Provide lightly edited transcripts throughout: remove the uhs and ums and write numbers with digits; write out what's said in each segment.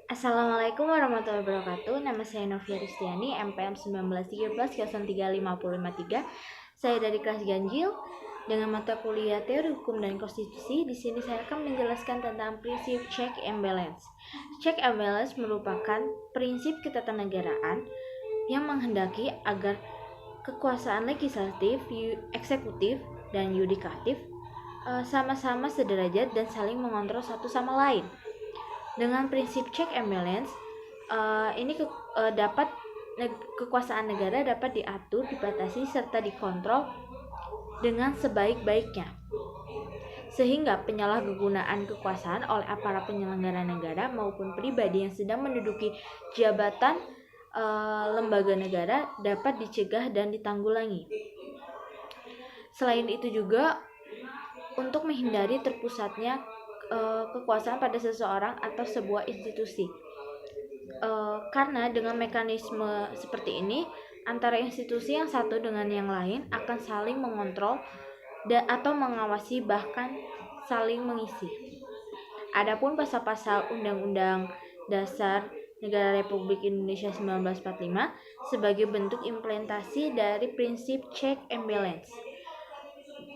Assalamualaikum warahmatullahi wabarakatuh. Nama saya Novia Ristiani, MPM 1913-03. Saya dari kelas Ganjil dengan mata kuliah Teori Hukum dan Konstitusi. Di sini saya akan menjelaskan tentang prinsip check and balance. Check and balance merupakan prinsip ketatanegaraan yang menghendaki agar kekuasaan legislatif, eksekutif, dan yudikatif sama-sama sederajat dan saling mengontrol satu sama lain. Dengan prinsip check and balance, kekuasaan negara dapat diatur, dibatasi, serta dikontrol dengan sebaik-baiknya, sehingga penyalahgunaan kekuasaan oleh aparat penyelenggara negara maupun pribadi yang sedang menduduki jabatan lembaga negara dapat dicegah dan ditanggulangi. Selain itu juga untuk menghindari terpusatnya kekuasaan pada seseorang atau sebuah institusi, karena dengan mekanisme seperti ini antara institusi yang satu dengan yang lain akan saling mengontrol atau mengawasi, bahkan saling mengisi. Adapun pasal-pasal Undang-Undang Dasar Negara Republik Indonesia 1945 sebagai bentuk implementasi dari prinsip check and balance.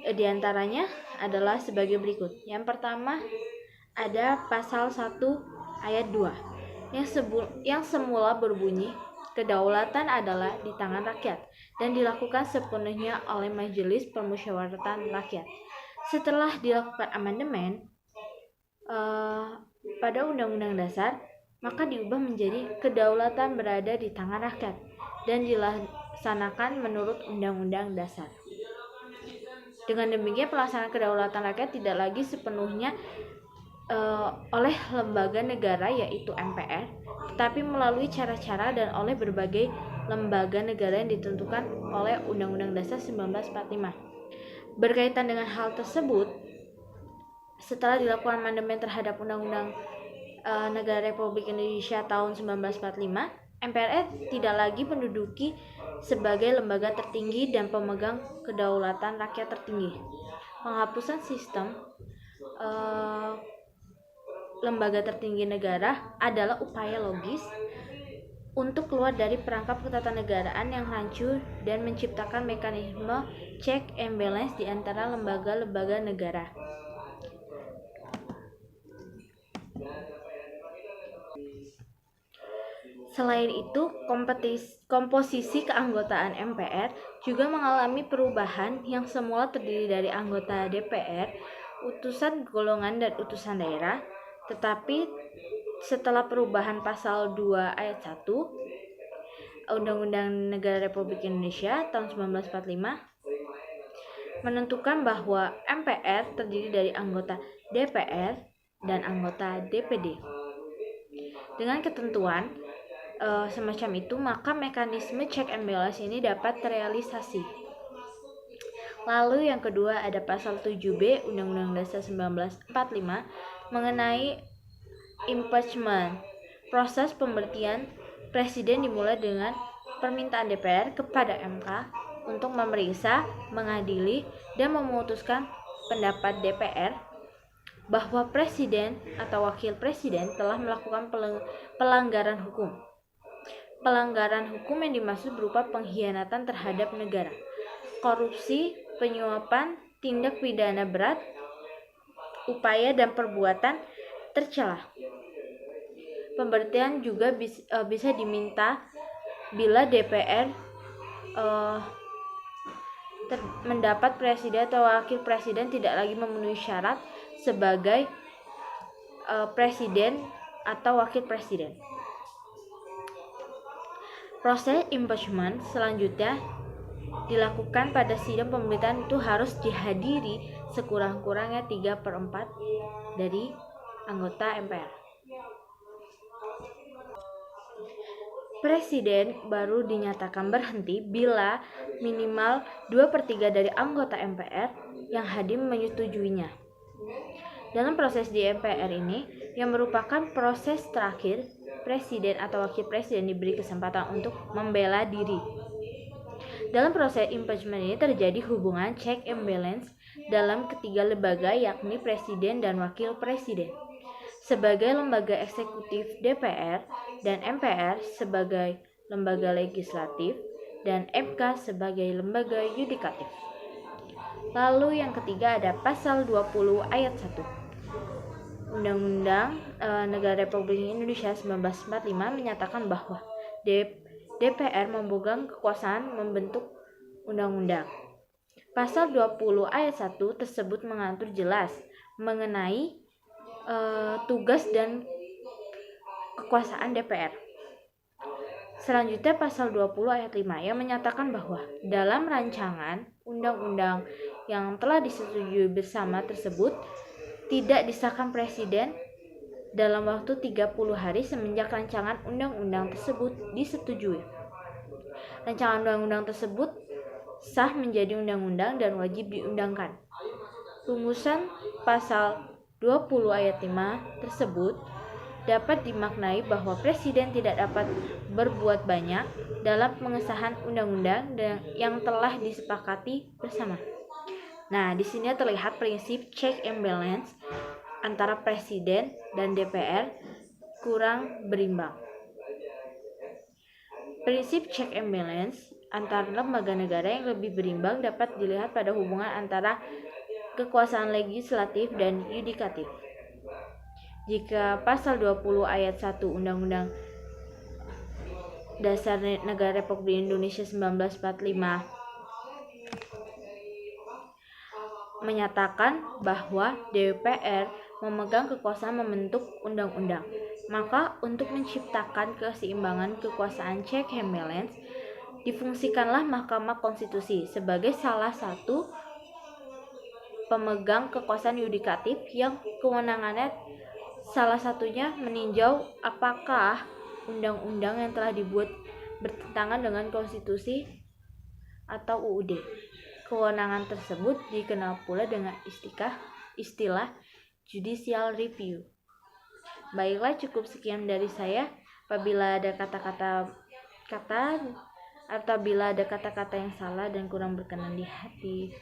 Di antaranya adalah sebagai berikut. Yang pertama ada pasal 1 ayat 2 yang semula berbunyi, kedaulatan adalah di tangan rakyat dan dilakukan sepenuhnya oleh Majelis Permusyawaratan Rakyat. Setelah dilakukan amandemen pada Undang-Undang Dasar, maka diubah menjadi kedaulatan berada di tangan rakyat dan dilaksanakan menurut Undang-Undang Dasar. Dengan demikian, pelaksanaan kedaulatan rakyat tidak lagi sepenuhnya oleh lembaga negara yaitu MPR, tetapi melalui cara-cara dan oleh berbagai lembaga negara yang ditentukan oleh Undang-Undang Dasar 1945. Berkaitan dengan hal tersebut, setelah dilakukan amandemen terhadap Undang-Undang Negara Republik Indonesia tahun 1945, MPR tidak lagi menduduki sebagai lembaga tertinggi dan pemegang kedaulatan rakyat tertinggi. Penghapusan sistem lembaga tertinggi negara adalah upaya logis untuk keluar dari perangkap ketatanegaraan yang hancur dan menciptakan mekanisme check and balance di antara lembaga-lembaga negara. Selain itu, komposisi keanggotaan MPR juga mengalami perubahan yang semula terdiri dari anggota DPR, utusan golongan dan utusan daerah, tetapi setelah perubahan pasal 2 ayat 1 Undang-Undang Negara Republik Indonesia tahun 1945 menentukan bahwa MPR terdiri dari anggota DPR dan anggota DPD. Dengan ketentuan semacam itu, maka mekanisme check and balance ini dapat terrealisasi. Lalu yang kedua ada pasal 7B Undang-Undang Dasar 1945 mengenai impeachment. Proses pemberhentian presiden dimulai dengan permintaan DPR kepada MK untuk memeriksa, mengadili, dan memutuskan pendapat DPR bahwa presiden atau wakil presiden telah melakukan pelanggaran hukum. Pelanggaran hukum yang dimaksud berupa pengkhianatan terhadap negara, korupsi, penyuapan, tindak pidana berat, upaya dan perbuatan tercela. Pemberhentian juga bisa diminta bila DPR mendapat presiden atau wakil presiden tidak lagi memenuhi syarat sebagai presiden atau wakil presiden. Proses impeachment selanjutnya dilakukan pada sidang pemerintahan itu harus dihadiri sekurang-kurangnya 3/4 dari anggota MPR. Presiden baru dinyatakan berhenti bila minimal 2/3 dari anggota MPR yang hadir menyetujuinya. Dalam proses di MPR ini, yang merupakan proses terakhir, presiden atau wakil presiden diberi kesempatan untuk membela diri. Dalam proses impeachment ini terjadi hubungan check and balance dalam ketiga lembaga, yakni presiden dan wakil presiden. sebagai lembaga eksekutif DPR dan MPR sebagai lembaga legislatif dan MK sebagai lembaga yudikatif. Lalu yang ketiga ada pasal 20 ayat 1. Undang-Undang Negara Republik Indonesia 1945 menyatakan bahwa DPR memegang kekuasaan membentuk undang-undang. Pasal 20 ayat 1 tersebut mengatur jelas mengenai tugas dan kekuasaan DPR. Selanjutnya pasal 20 ayat 5 yang menyatakan bahwa dalam rancangan undang-undang yang telah disetujui bersama tersebut tidak disahkan Presiden dalam waktu 30 hari semenjak rancangan undang-undang tersebut disetujui. Rancangan undang-undang tersebut sah menjadi undang-undang dan wajib diundangkan. Rumusan pasal 20 ayat 5 tersebut dapat dimaknai bahwa Presiden tidak dapat berbuat banyak dalam pengesahan undang-undang yang telah disepakati bersama. Nah, di sini terlihat prinsip check and balance antara Presiden dan DPR kurang berimbang. Prinsip check and balance antara lembaga negara yang lebih berimbang dapat dilihat pada hubungan antara kekuasaan legislatif dan yudikatif. Jika pasal 20 ayat 1 Undang-Undang Dasar Negara Republik Indonesia 1945 menyatakan bahwa DPR memegang kekuasaan membentuk undang-undang, maka untuk menciptakan keseimbangan kekuasaan check and balance difungsikanlah Mahkamah Konstitusi sebagai salah satu pemegang kekuasaan yudikatif yang kewenangannya salah satunya meninjau apakah undang-undang yang telah dibuat bertentangan dengan konstitusi atau UUD. Kewenangan tersebut dikenal pula dengan istilah judicial review. Baiklah, cukup sekian dari saya. Apabila ada kata-kata yang salah dan kurang berkenan di hati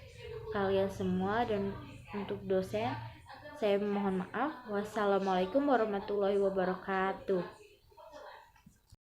kalian semua dan untuk dosen, saya mohon maaf. Wassalamualaikum warahmatullahi wabarakatuh.